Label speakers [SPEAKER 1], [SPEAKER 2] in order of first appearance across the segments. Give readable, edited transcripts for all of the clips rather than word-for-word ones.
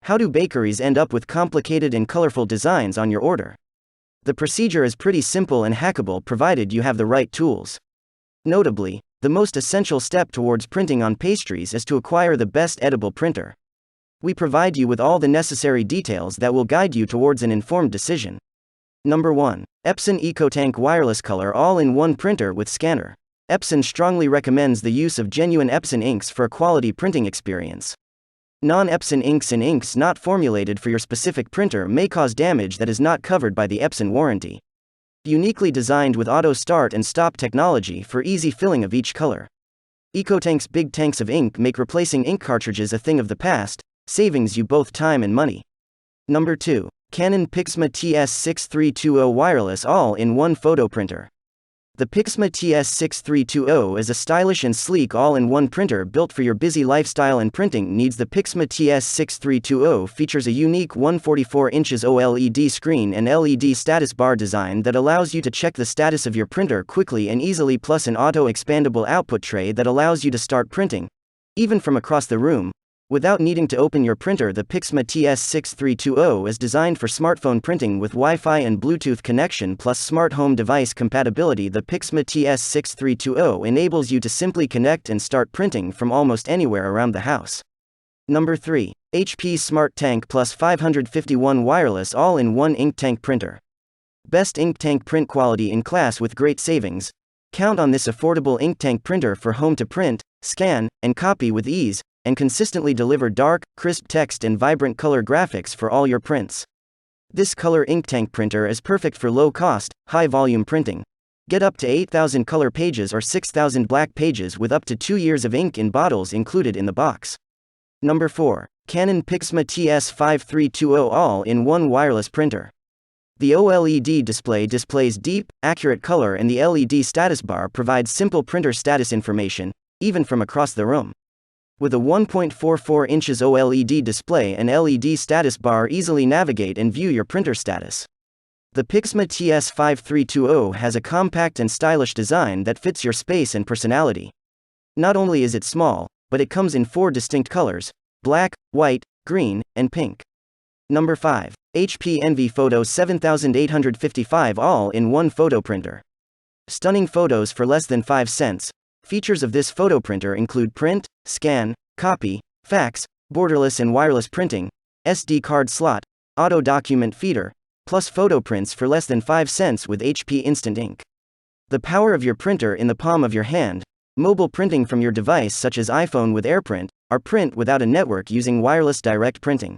[SPEAKER 1] How do bakeries end up with complicated and colorful designs on your order? The procedure is pretty simple and hackable provided you have the right tools. Notably, the most essential step towards printing on pastries is to acquire the best edible printer. We provide you with all the necessary details that will guide you towards an informed decision. Number 1. Epson ecotank wireless color all-in-one printer with scanner. Epson strongly recommends the use of genuine Epson inks for a quality printing experience. Non-Epson inks and inks not formulated for your specific printer may cause damage that is not covered by the Epson warranty. Uniquely designed with auto start and stop technology for easy filling of each color. ecotank's big tanks of ink make replacing ink cartridges a thing of the past, savings you both time and money. Number 2. Canon Pixma TS6320 wireless all-in-one photo printer. The Pixma TS6320 is a stylish and sleek all-in-one printer built for your busy lifestyle and printing needs. The Pixma TS6320 features a unique 144 inches OLED screen and LED status bar design that allows you to check the status of your printer quickly and easily, plus an auto-expandable output tray that allows you to start printing, even from across the room, without needing to open your printer. The Pixma TS6320 is designed for smartphone printing with Wi-Fi and Bluetooth connection plus smart home device compatibility. The Pixma TS6320 enables you to simply connect and start printing from almost anywhere around the house. Number 3. HP Smart Tank Plus 551 wireless all-in-one ink tank printer. Best ink tank print quality in class with great savings. Count on this affordable ink tank printer for home to print, scan, and copy with ease, and consistently deliver dark, crisp text and vibrant color graphics for all your prints. This color ink tank printer is perfect for low-cost, high-volume printing. Get up to 8,000 color pages or 6,000 black pages with up to 2 years of ink in bottles included in the box. Number 4. Canon Pixma TS5320 all-in-one wireless printer. The OLED display displays deep, accurate color and the LED status bar provides simple printer status information, even from across the room. With a 1.44 inches OLED display and LED status bar, easily navigate and view your printer status. The Pixma TS5320 has a compact and stylish design that fits your space and personality. Not only is it small, but it comes in 4 distinct colors: black, white, green, and pink. Number 5. HP Envy Photo 7855 all-in-one photo printer. Stunning photos for less than 5 cents. Features of this photo printer include print, scan, copy, fax, borderless and wireless printing, SD card slot, auto document feeder, plus photo prints for less than 5 cents with HP Instant Ink. The power of your printer in the palm of your hand, mobile printing from your device such as iPhone with AirPrint, or print without a network using wireless direct printing.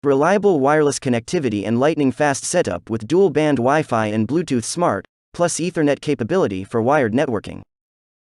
[SPEAKER 1] Reliable wireless connectivity and lightning-fast setup with dual-band Wi-Fi and Bluetooth Smart, plus Ethernet capability for wired networking.